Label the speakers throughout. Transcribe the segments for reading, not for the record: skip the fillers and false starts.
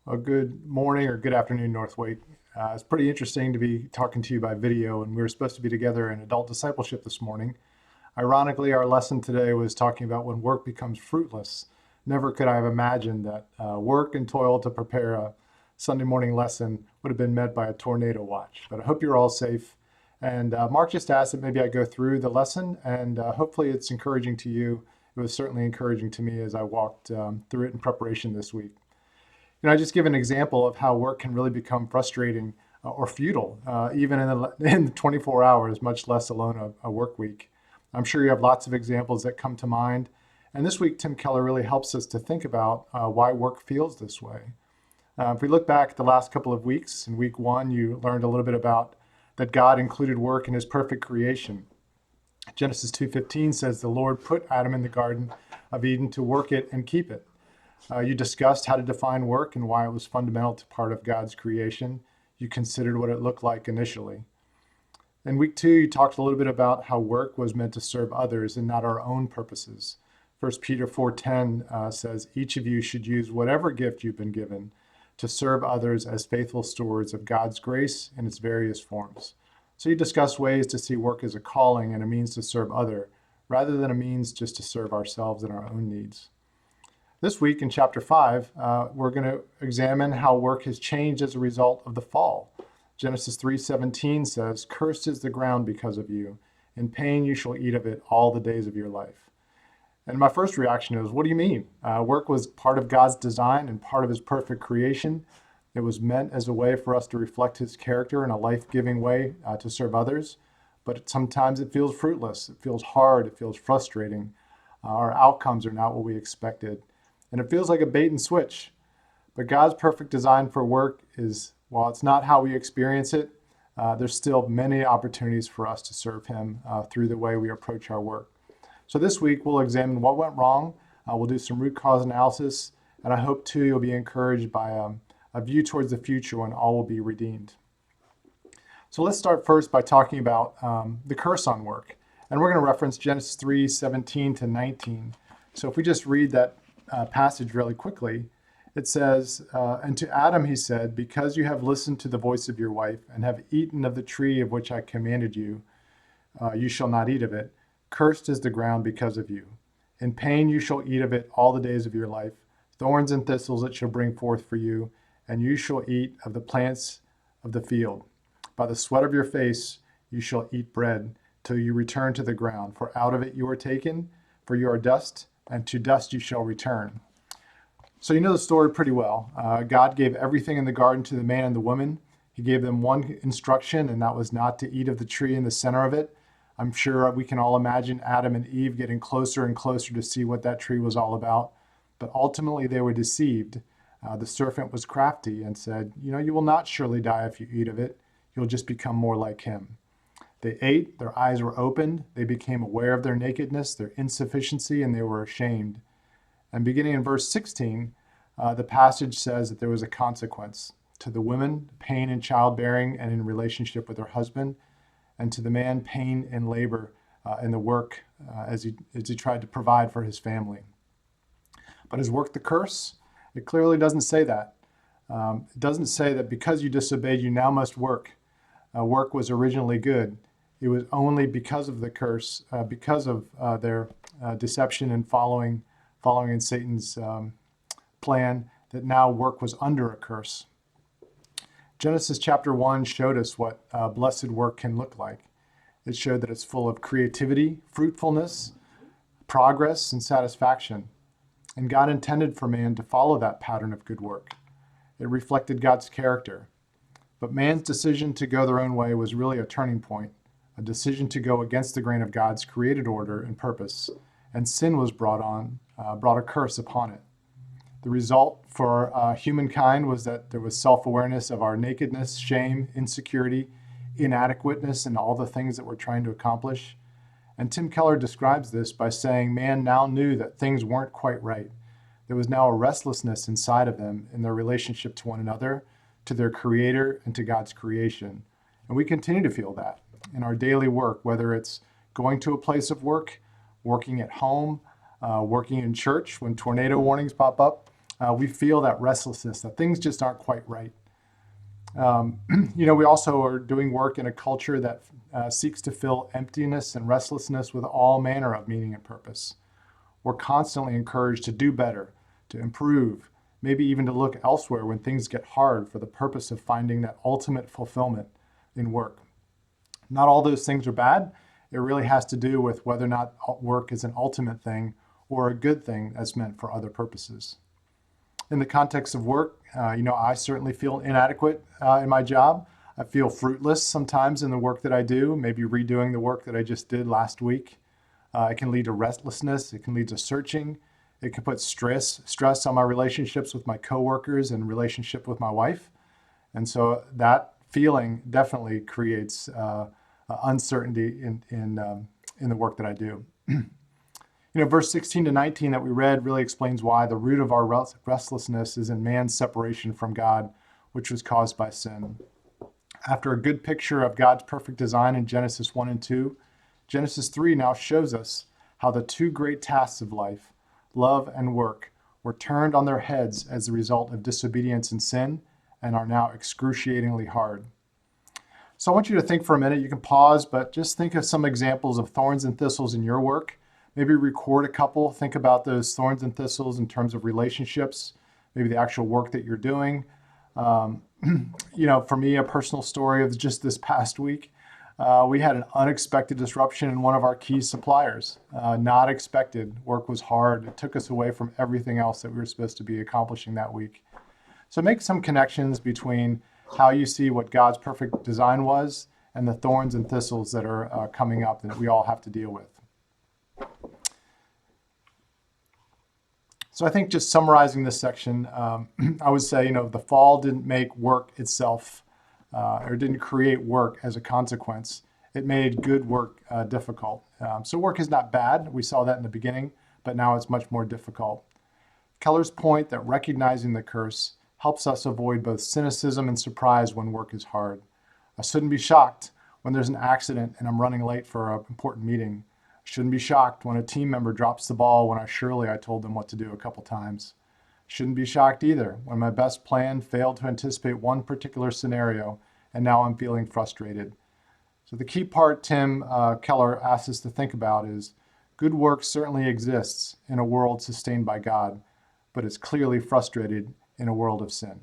Speaker 1: Well, good morning or good afternoon, Northwake. It's pretty interesting to be talking to you by video, and we were supposed to be together in adult discipleship this morning. Ironically, our lesson today was talking about when work becomes fruitless. Never could I have imagined that work and toil to prepare a Sunday morning lesson would have been met by a tornado watch. But I hope you're all safe. And Mark just asked that maybe I go through the lesson, and hopefully it's encouraging to you. It was certainly encouraging to me as I walked through it in preparation this week. I just give an example of how work can really become frustrating or futile, even in the 24 hours, much less alone a work week. I'm sure you have lots of examples that come to mind. And this week, Tim Keller really helps us to think about why work feels this way. If we look back at the last couple of weeks, in week one, you learned a little bit about that God included work in his perfect creation. Genesis 2:15 says the Lord put Adam in the Garden of Eden to work it and keep it. You discussed how to define work and why it was fundamental to part of God's creation. You considered what it looked like initially. In week two, you talked a little bit about how work was meant to serve others and not our own purposes. 1 Peter 4:10 says, each of you should use whatever gift you've been given to serve others as faithful stewards of God's grace in its various forms. So you discussed ways to see work as a calling and a means to serve other, rather than a means just to serve ourselves and our own needs. This week in chapter 5, we're going to examine how work has changed as a result of the fall. Genesis 3:17 says, cursed is the ground because of you. In pain you shall eat of it all the days of your life. And my first reaction is, what do you mean? Work was part of God's design and part of his perfect creation. It was meant as a way for us to reflect his character in a life-giving way to serve others. But sometimes it feels fruitless. It feels hard. It feels frustrating. Our outcomes are not what we expected. And it feels like a bait and switch. But God's perfect design for work is, while it's not how we experience it, there's still many opportunities for us to serve him through the way we approach our work. So this week, we'll examine what went wrong. We'll do some root cause analysis. And I hope, too, you'll be encouraged by a view towards the future when all will be redeemed. So let's start first by talking about the curse on work. And we're going to reference Genesis 3:17 to 19. So if we just read that passage really quickly, it says, and to Adam he said, because you have listened to the voice of your wife and have eaten of the tree of which I commanded you, you shall not eat of it. Cursed is the ground because of you. In pain you shall eat of it all the days of your life. Thorns and thistles it shall bring forth for you, and you shall eat of the plants of the field. By the sweat of your face you shall eat bread till you return to the ground. For out of it you are taken, for you are dust, and to dust you shall return. So you know the story pretty well. God gave everything in the garden to the man and the woman. He gave them one instruction, and that was not to eat of the tree in the center of it. I'm sure we can all imagine Adam and Eve getting closer and closer to see what that tree was all about. But ultimately they were deceived. The serpent was crafty and said, you will not surely die if you eat of it. You'll just become more like him. They ate, their eyes were opened, they became aware of their nakedness, their insufficiency, and they were ashamed. And beginning in verse 16, the passage says that there was a consequence. To the woman, pain in childbearing and in relationship with her husband, and to the man, pain in labor in the work as he tried to provide for his family. But is work the curse? It clearly doesn't say that. It doesn't say that because you disobeyed, you now must work. Work was originally good. It was only because of the curse, because of their deception and following in Satan's plan, that now work was under a curse. Genesis chapter 1 showed us what blessed work can look like. It showed that it's full of creativity, fruitfulness, progress, and satisfaction. And God intended for man to follow that pattern of good work. It reflected God's character. But man's decision to go their own way was really a turning point, a decision to go against the grain of God's created order and purpose, and sin was brought a curse upon it. The result for humankind was that there was self-awareness of our nakedness, shame, insecurity, inadequateness, and all the things that we're trying to accomplish. And Tim Keller describes this by saying man now knew that things weren't quite right. There was now a restlessness inside of them in their relationship to one another, to their creator, and to God's creation. And we continue to feel that in our daily work, whether it's going to a place of work, working at home, working in church when tornado warnings pop up, We feel that restlessness, that things just aren't quite right. We also are doing work in a culture that seeks to fill emptiness and restlessness with all manner of meaning and purpose. We're constantly encouraged to do better, to improve, maybe even to look elsewhere when things get hard for the purpose of finding that ultimate fulfillment in work. Not all those things are bad. It really has to do with whether or not work is an ultimate thing or a good thing that's meant for other purposes. In the context of work, I certainly feel inadequate in my job. I feel fruitless sometimes in the work that I do, maybe redoing the work that I just did last week. It can lead to restlessness. It can lead to searching. It can put stress on my relationships with my coworkers and relationship with my wife. And so that feeling definitely creates uncertainty in the work that I do. Verse 16 to 19 that we read really explains why the root of our restlessness is in man's separation from God, which was caused by sin. After a good picture of God's perfect design in Genesis 1 and 2, Genesis 3 now shows us how the two great tasks of life, love and work, were turned on their heads as a result of disobedience and sin and are now excruciatingly hard. So I want you to think for a minute. You can pause, but just think of some examples of thorns and thistles in your work. Maybe record a couple. Think about those thorns and thistles in terms of relationships, maybe the actual work that you're doing. For me, a personal story of just this past week, we had an unexpected disruption in one of our key suppliers. Not expected. Work was hard. It took us away from everything else that we were supposed to be accomplishing that week. So make some connections between how you see what God's perfect design was and the thorns and thistles that are coming up that we all have to deal with. So I think just summarizing this section, I would say, the fall didn't make work itself or didn't create work as a consequence. It made good work difficult. So work is not bad. We saw that in the beginning, but now it's much more difficult. Keller's point that recognizing the curse helps us avoid both cynicism and surprise when work is hard. I shouldn't be shocked when there's an accident and I'm running late for an important meeting. I shouldn't be shocked when a team member drops the ball when I told them what to do a couple times. Shouldn't be shocked either when my best plan failed to anticipate one particular scenario and now I'm feeling frustrated. So the key part Tim Keller asks us to think about is good work certainly exists in a world sustained by God, but it's clearly frustrated in a world of sin.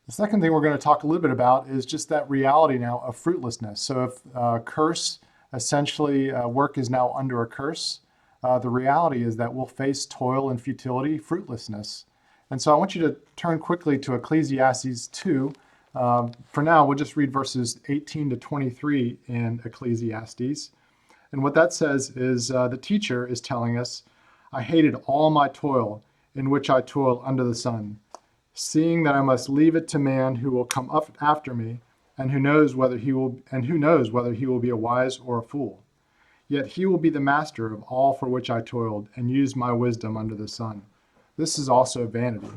Speaker 1: The second thing we're going to talk a little bit about is just that reality now of fruitlessness. So if curse, essentially work is now under a curse, the reality is that we'll face toil and futility, fruitlessness. And so I want you to turn quickly to Ecclesiastes 2. For now, we'll just read verses 18 to 23 in Ecclesiastes. And what that says is the teacher is telling us, I hated all my toil in which I toil under the sun, seeing that I must leave it to man who will come up after me, and who knows whether he will be a wise or a fool. Yet he will be the master of all for which I toiled, and used my wisdom under the sun. This is also vanity.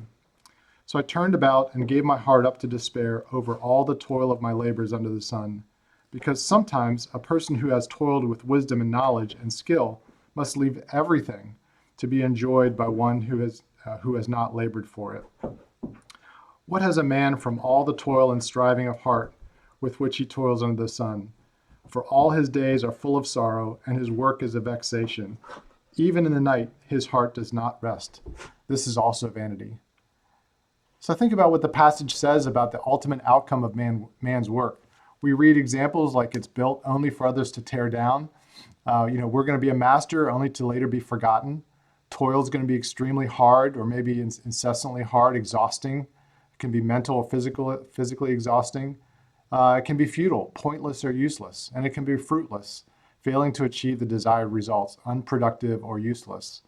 Speaker 1: So I turned about and gave my heart up to despair over all the toil of my labors under the sun, because sometimes a person who has toiled with wisdom and knowledge and skill must leave everything to be enjoyed by one who has not labored for it. What has a man from all the toil and striving of heart with which he toils under the sun? For all his days are full of sorrow, and his work is a vexation. Even in the night, his heart does not rest. This is also vanity. So think about what the passage says about the ultimate outcome of man's work. We read examples like it's built only for others to tear down. We're going to be a master only to later be forgotten. Toil is going to be extremely hard, or maybe incessantly hard, exhausting. It can be mental or physically exhausting. It can be futile, pointless, or useless. And it can be fruitless, failing to achieve the desired results, unproductive or useless.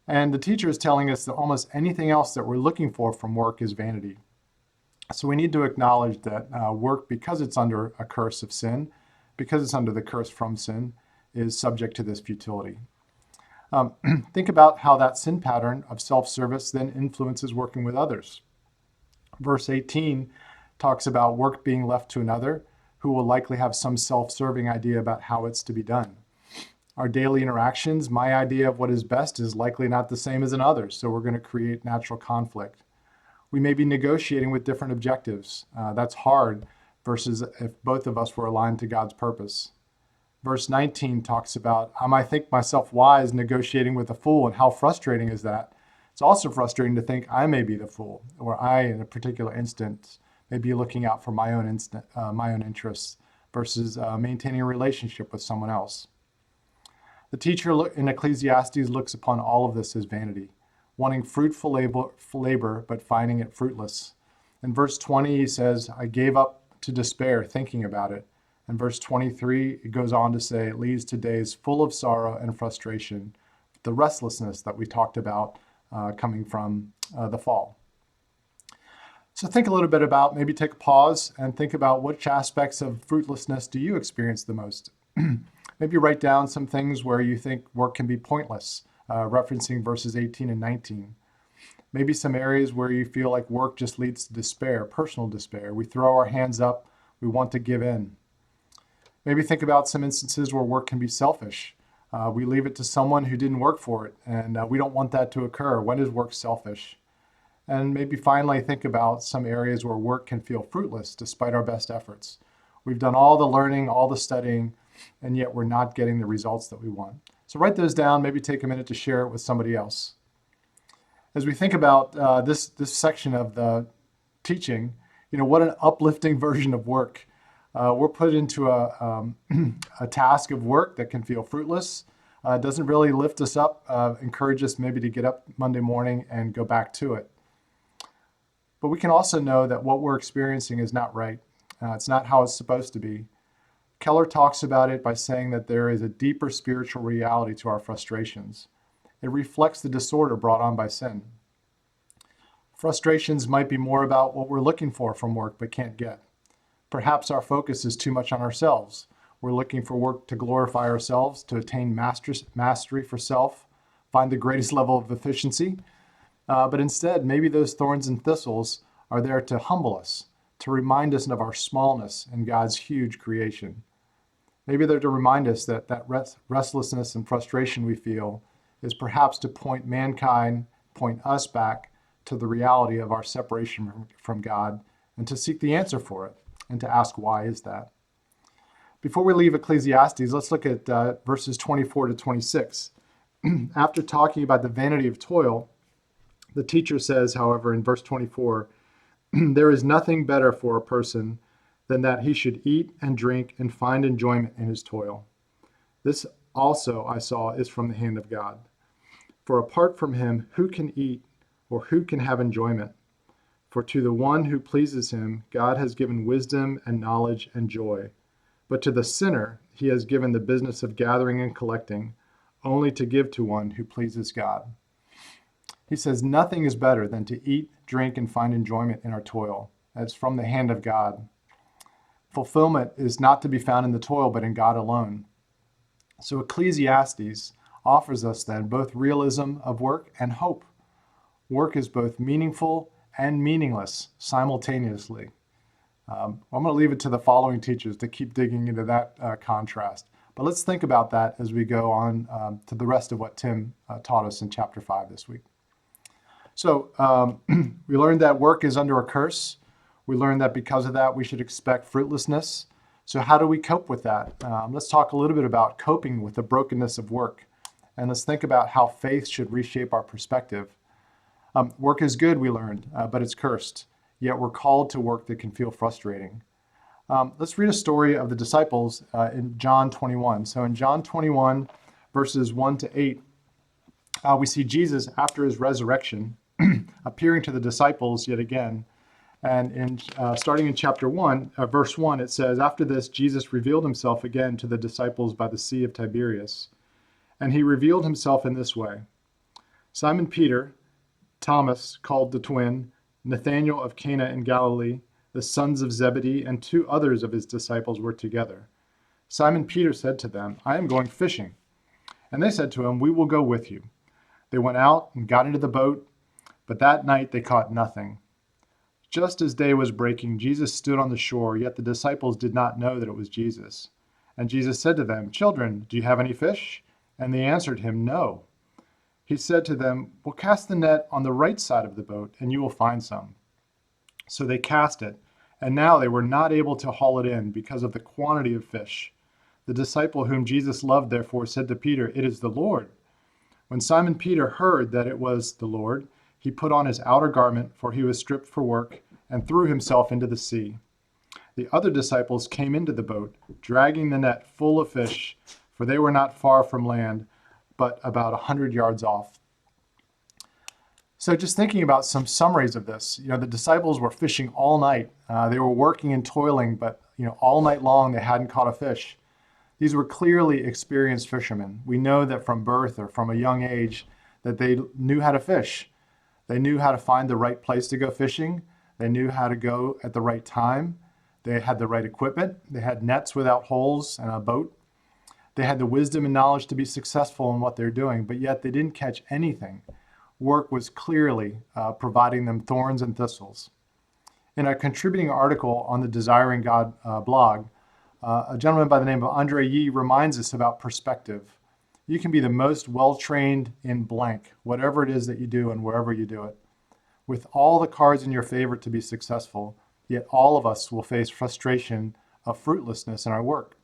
Speaker 1: And the teacher is telling us that almost anything else that we're looking for from work is vanity. So we need to acknowledge that work, because it's under a curse of sin, because it's under the curse from sin, is subject to this futility. Think about how that sin pattern of self-service then influences working with others. Verse 18 talks about work being left to another who will likely have some self-serving idea about how it's to be done. our daily interactions, my idea of what is best is likely not the same as another's, so we're going to create natural conflict. We may be negotiating with different objectives. That's hard versus if both of us were aligned to God's purpose. Verse 19 talks about, I might think myself wise negotiating with a fool, and how frustrating is that? It's also frustrating to think I may be the fool, or I, in a particular instance, may be looking out for my own interests versus maintaining a relationship with someone else. The teacher in Ecclesiastes looks upon all of this as vanity, wanting fruitful labor, but finding it fruitless. In verse 20, he says, I gave up to despair thinking about it. In verse 23, it goes on to say, it leads to days full of sorrow and frustration, the restlessness that we talked about coming from the fall. So think a little bit about, maybe take a pause and think about which aspects of fruitlessness do you experience the most? Maybe write down some things where you think work can be pointless, referencing verses 18 and 19. Maybe some areas where you feel like work just leads to despair, personal despair. We throw our hands up, we want to give in. Maybe think about some instances where work can be selfish. We leave it to someone who didn't work for it, and we don't want that to occur. When is work selfish? And maybe finally think about some areas where work can feel fruitless despite our best efforts. We've done all the learning, all the studying, and yet we're not getting the results that we want. So write those down, maybe take a minute to share it with somebody else. As we think about this section of the teaching, what an uplifting version of work. We're put into a task of work that can feel fruitless. Doesn't really lift us up, encourage us maybe to get up Monday morning and go back to it. But we can also know that what we're experiencing is not right. It's not how it's supposed to be. Keller talks about it by saying that there is a deeper spiritual reality to our frustrations. It reflects the disorder brought on by sin. Frustrations might be more about what we're looking for from work but can't get. Perhaps our focus is too much on ourselves. We're looking for work to glorify ourselves, to attain mastery for self, find the greatest level of efficiency. But instead, maybe those thorns and thistles are there to humble us, to remind us of our smallness in God's huge creation. Maybe they're to remind us that restlessness and frustration we feel is perhaps to point us back to the reality of our separation from God, and to seek the answer for it, and to ask why is that. Before we leave Ecclesiastes, let's look at verses 24 to 26. After talking about the vanity of toil, the teacher says, however, in verse 24, there is nothing better for a person than that he should eat and drink and find enjoyment in his toil. This also, I saw, is from the hand of God. For apart from him, who can eat or who can have enjoyment? For to the one who pleases him, God has given wisdom and knowledge and joy. But to the sinner, he has given the business of gathering and collecting, only to give to one who pleases God. He says, nothing is better than to eat, drink, and find enjoyment in our toil. That's from the hand of God. Fulfillment is not to be found in the toil, but in God alone. So Ecclesiastes offers us then both realism of work and hope. Work is both meaningful and meaningless simultaneously. I'm going to leave it to the following teachers to keep digging into that contrast. But let's think about that as we go on to the rest of what Tim taught us in chapter 5 this week. So we learned that work is under a curse. We learned that because of that, we should expect fruitlessness. So how do we cope with that? Let's talk a little bit about coping with the brokenness of work. And let's think about how faith should reshape our perspective. Work is good, we learned, but it's cursed. Yet we're called to work that can feel frustrating. Let's read a story of the disciples in John 21. So in John 21, verses 1 to 8, we see Jesus, after his resurrection, appearing to the disciples yet again. And starting in chapter 1, verse 1, it says, after this, Jesus revealed himself again to the disciples by the Sea of Tiberias. And he revealed himself in this way. Simon Peter, Thomas, called the twin, Nathanael of Cana in Galilee, the sons of Zebedee, and 2 others of his disciples were together. Simon Peter said to them, I am going fishing. And they said to him, we will go with you. They went out and got into the boat, but that night they caught nothing. Just as day was breaking, Jesus stood on the shore, yet the disciples did not know that it was Jesus. And Jesus said to them, children, do you have any fish? And they answered him, No. He said to them, Well, cast the net on the right side of the boat, and you will find some. So they cast it, and now they were not able to haul it in because of the quantity of fish. The disciple whom Jesus loved, therefore, said to Peter, It is the Lord. When Simon Peter heard that it was the Lord, he put on his outer garment, for he was stripped for work, and threw himself into the sea. The other disciples came into the boat, dragging the net full of fish, for they were not far from land, but about 100 yards off. So just thinking about some summaries of this, the disciples were fishing all night. They were working and toiling, but all night long they hadn't caught a fish. These were clearly experienced fishermen. We know that from birth or from a young age that they knew how to fish. They knew how to find the right place to go fishing. They knew how to go at the right time. They had the right equipment. They had nets without holes and a boat. They had the wisdom and knowledge to be successful in what they're doing, but yet they didn't catch anything. Work was clearly providing them thorns and thistles. In a contributing article on the Desiring God blog, a gentleman by the name of Andre Yee reminds us about perspective. You can be the most well-trained in blank, whatever it is that you do and wherever you do it, with all the cards in your favor to be successful, yet all of us will face frustration of fruitlessness in our work.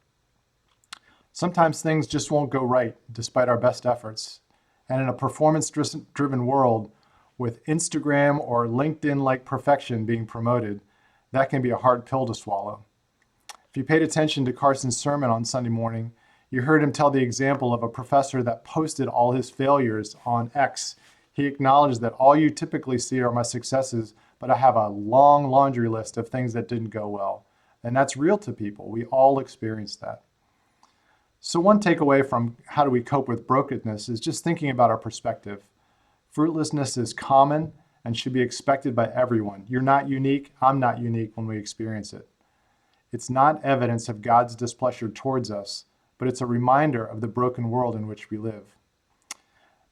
Speaker 1: Sometimes things just won't go right despite our best efforts. And in a performance-driven world with Instagram or LinkedIn-like perfection being promoted, that can be a hard pill to swallow. If you paid attention to Carson's sermon on Sunday morning, you heard him tell the example of a professor that posted all his failures on X. He acknowledged that all you typically see are my successes, but I have a long laundry list of things that didn't go well. And that's real to people. We all experience that. So one takeaway from how do we cope with brokenness is just thinking about our perspective. Fruitlessness is common and should be expected by everyone. You're not unique. I'm not unique when we experience it. It's not evidence of God's displeasure towards us, but it's a reminder of the broken world in which we live.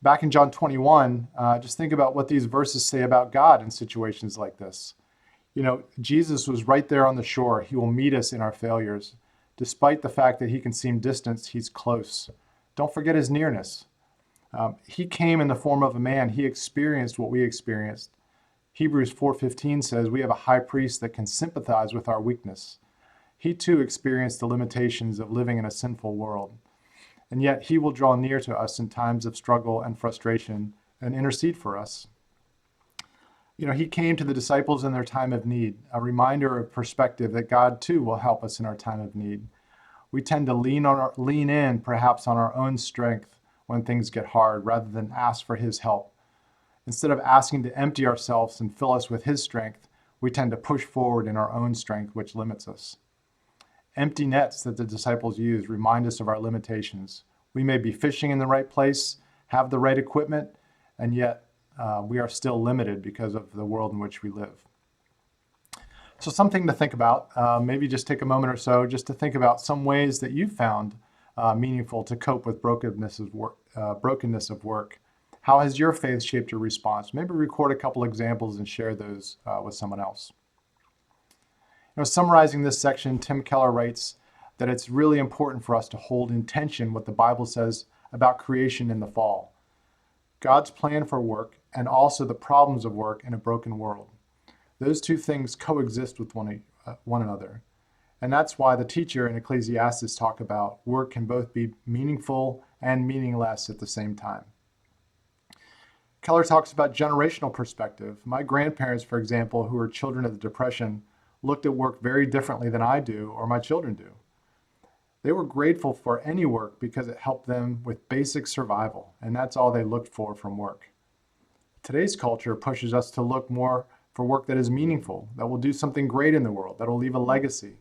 Speaker 1: Back in John 21, just think about what these verses say about God in situations like this. Jesus was right there on the shore. He will meet us in our failures. Despite the fact that he can seem distant, he's close. Don't forget his nearness. He came in the form of a man. He experienced what we experienced. Hebrews 4:15 says we have a high priest that can sympathize with our weakness. He too experienced the limitations of living in a sinful world. And yet he will draw near to us in times of struggle and frustration and intercede for us. He came to the disciples in their time of need, a reminder of perspective that God too will help us in our time of need. We tend to lean in perhaps on our own strength when things get hard rather than ask for his help. Instead of asking to empty ourselves and fill us with his strength, we tend to push forward in our own strength, which limits us. Empty nets that the disciples used remind us of our limitations. We may be fishing in the right place, have the right equipment, and yet we are still limited because of the world in which we live. So something to think about, maybe just take a moment or so just to think about some ways that you found meaningful to cope with brokenness of work. How has your faith shaped your response? Maybe record a couple examples and share those with someone else. Summarizing this section, Tim Keller writes that it's really important for us to hold in tension what the Bible says about creation in the fall, God's plan for work, and also the problems of work in a broken world. Those two things coexist with one another. And that's why the teacher in Ecclesiastes talk about work can both be meaningful and meaningless at the same time. Keller talks about generational perspective. My grandparents, for example, who are children of the Depression, looked at work very differently than I do or my children do. They were grateful for any work because it helped them with basic survival, and that's all they looked for from work. Today's culture pushes us to look more for work that is meaningful, that will do something great in the world, that will leave a legacy.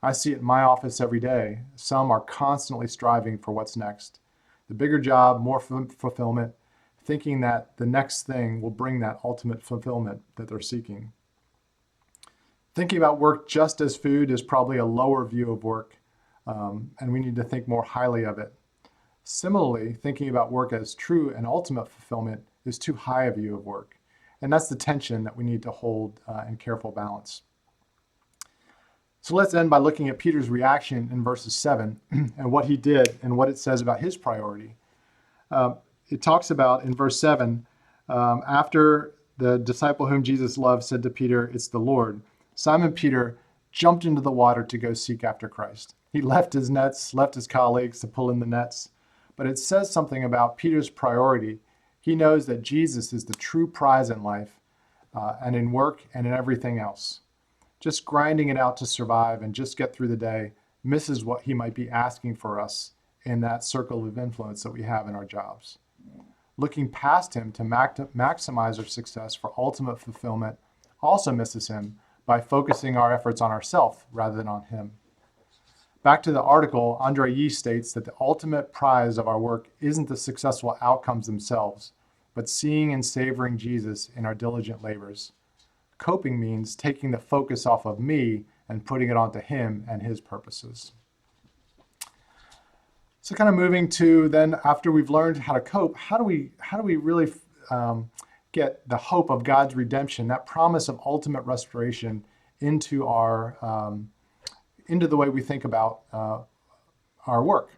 Speaker 1: I see it in my office every day. Some are constantly striving for what's next. The bigger job, more fulfillment, thinking that the next thing will bring that ultimate fulfillment that they're seeking. Thinking about work just as food is probably a lower view of work, and we need to think more highly of it. Similarly, thinking about work as true and ultimate fulfillment is too high a view of work. And that's the tension that we need to hold in careful balance. So let's end by looking at Peter's reaction in verses 7 and what he did and what it says about his priority. It talks about in verse 7, after the disciple whom Jesus loved said to Peter, "It's the Lord," Simon Peter jumped into the water to go seek after Christ. He left his nets, left his colleagues to pull in the nets. But it says something about Peter's priority. He knows that Jesus is the true prize in life, and in work and in everything else. Just grinding it out to survive and just get through the day misses what he might be asking for us in that circle of influence that we have in our jobs. Looking past him to maximize our success for ultimate fulfillment also misses him by focusing our efforts on ourselves rather than on him. Back to the article, Andre Yee states that the ultimate prize of our work isn't the successful outcomes themselves, but seeing and savoring Jesus in our diligent labors. Coping means taking the focus off of me and putting it onto him and his purposes. So kind of moving to then, after we've learned how to cope, how do we really get the hope of God's redemption, that promise of ultimate restoration, into the way we think about our work?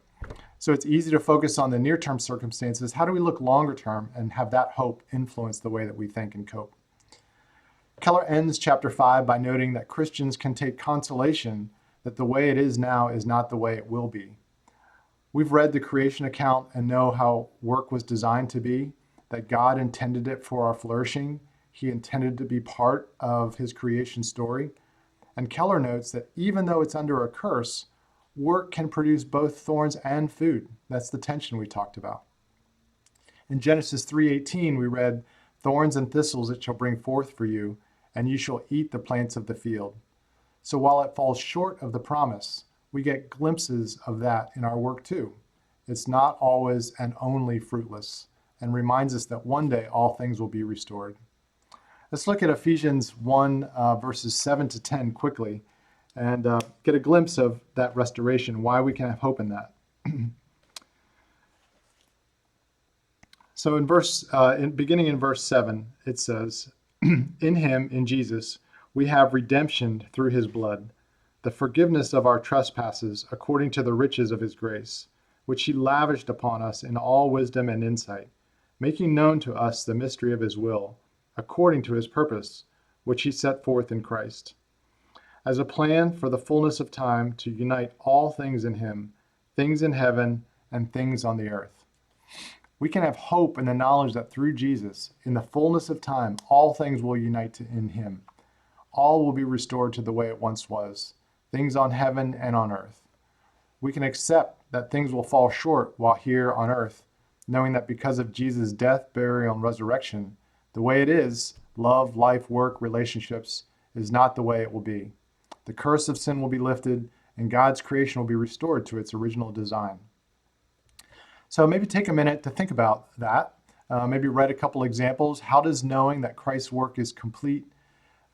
Speaker 1: So it's easy to focus on the near-term circumstances. How do we look longer term and have that hope influence the way that we think and cope? Keller ends chapter 5 by noting that Christians can take consolation that the way it is now is not the way it will be. We've read the creation account and know how work was designed to be, that God intended it for our flourishing. He intended to be part of his creation story. And Keller notes that even though it's under a curse, work can produce both thorns and food. That's the tension we talked about. In Genesis 3:18, we read, "Thorns and thistles it shall bring forth for you, and you shall eat the plants of the field." So while it falls short of the promise, we get glimpses of that in our work too. It's not always and only fruitless, and reminds us that one day all things will be restored. Let's look at Ephesians 1, verses 7 to 10 quickly, and get a glimpse of that restoration, why we can have hope in that. So beginning in verse 7, it says, "In him, in Jesus, we have redemption through his blood, the forgiveness of our trespasses according to the riches of his grace, which he lavished upon us in all wisdom and insight, making known to us the mystery of his will, according to his purpose, which he set forth in Christ, as a plan for the fullness of time to unite all things in him, things in heaven and things on the earth." We can have hope in the knowledge that through Jesus, in the fullness of time, all things will unite in him. All will be restored to the way it once was, things on heaven and on earth. We can accept that things will fall short while here on earth, knowing that because of Jesus' death, burial, and resurrection, the way it is, love, life, work, relationships, is not the way it will be. The curse of sin will be lifted, and God's creation will be restored to its original design. So maybe take a minute to think about that. Maybe write a couple examples. How does knowing that Christ's work is complete,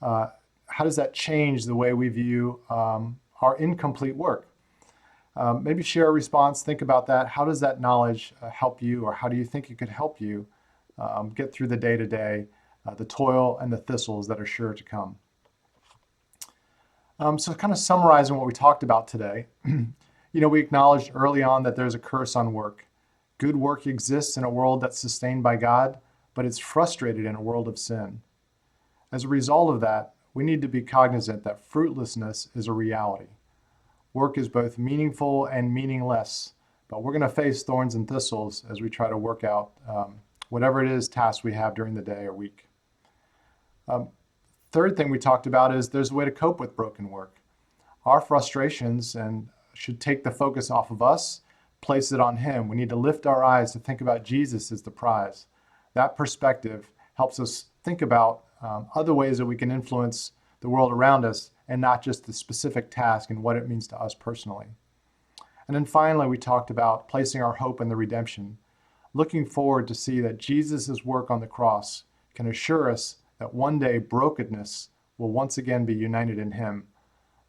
Speaker 1: how does that change the way we view our incomplete work? Maybe share a response, think about that. How does that knowledge help you, or how do you think it could help you get through the day-to-day, the toil and the thistles that are sure to come? So kind of summarizing what we talked about today, we acknowledged early on that there's a curse on work. Good work exists in a world that's sustained by God, but it's frustrated in a world of sin. As a result of that, we need to be cognizant that fruitlessness is a reality. Work is both meaningful and meaningless, but we're going to face thorns and thistles as we try to work out whatever it is tasks we have during the day or week. Third thing we talked about is there's a way to cope with broken work. Our frustrations should take the focus off of us, place it on him. We need to lift our eyes to think about Jesus as the prize. That perspective helps us think about other ways that we can influence the world around us, and not just the specific task and what it means to us personally. And then finally, we talked about placing our hope in the redemption, looking forward to see that Jesus' work on the cross can assure us that one day brokenness will once again be united in him.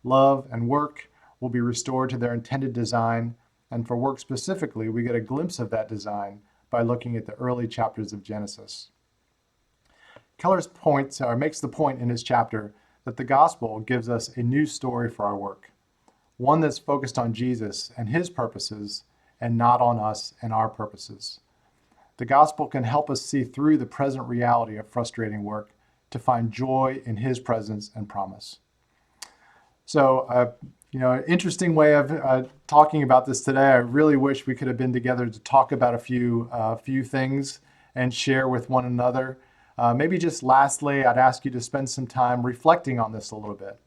Speaker 1: Love and work will be restored to their intended design, and for work specifically, we get a glimpse of that design by looking at the early chapters of Genesis. Keller's makes the point in his chapter that the gospel gives us a new story for our work, one that's focused on Jesus and his purposes and not on us and our purposes. The gospel can help us see through the present reality of frustrating work to find joy in His presence and promise. So, an interesting way of talking about this today. I really wish we could have been together to talk about a few things and share with one another. Maybe just lastly, I'd ask you to spend some time reflecting on this a little bit.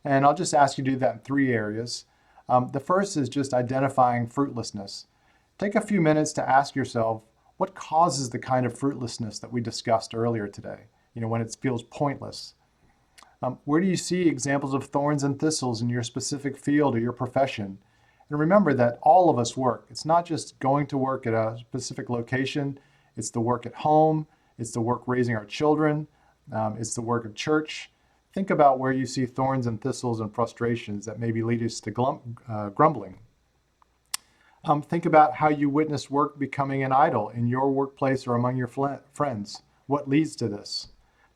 Speaker 1: And I'll just ask you to do that in 3 areas. The first is just identifying fruitlessness. Take a few minutes to ask yourself, what causes the kind of fruitlessness that we discussed earlier today? When it feels pointless. Where do you see examples of thorns and thistles in your specific field or your profession? And remember that all of us work. It's not just going to work at a specific location. It's the work at home. It's the work raising our children. It's the work of church. Think about where you see thorns and thistles and frustrations that maybe lead us to grumbling. Think about how you witness work becoming an idol in your workplace or among your friends. What leads to this?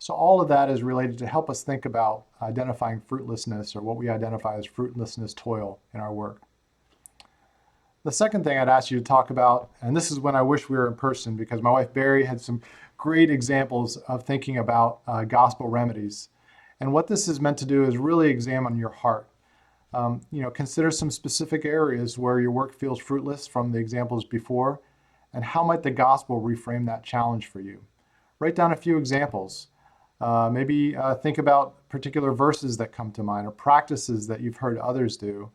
Speaker 1: So all of that is related to help us think about identifying fruitlessness, or what we identify as fruitlessness toil in our work. The second thing I'd ask you to talk about, and this is when I wish we were in person, because my wife Barry had some great examples of thinking about gospel remedies. And what this is meant to do is really examine your heart. Consider some specific areas where your work feels fruitless from the examples before, and how might the gospel reframe that challenge for you? Write down a few examples. Maybe think about particular verses that come to mind, or practices that you've heard others do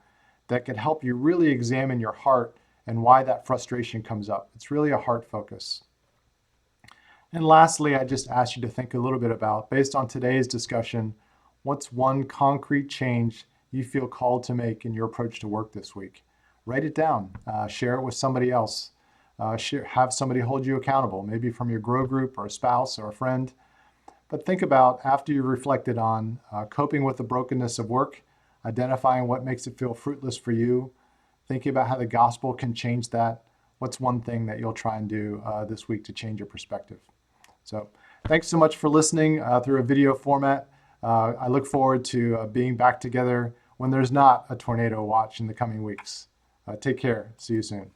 Speaker 1: that could help you really examine your heart and why that frustration comes up. It's really a heart focus. And lastly, I just ask you to think a little bit about, based on today's discussion, what's one concrete change you feel called to make in your approach to work this week? Write it down, share it with somebody else, have somebody hold you accountable, maybe from your grow group or a spouse or a friend. But think about, after you've reflected on coping with the brokenness of work, identifying what makes it feel fruitless for you, thinking about how the gospel can change that. What's one thing that you'll try and do this week to change your perspective? So thanks so much for listening through a video format. I look forward to being back together when there's not a tornado watch in the coming weeks. Take care. See you soon.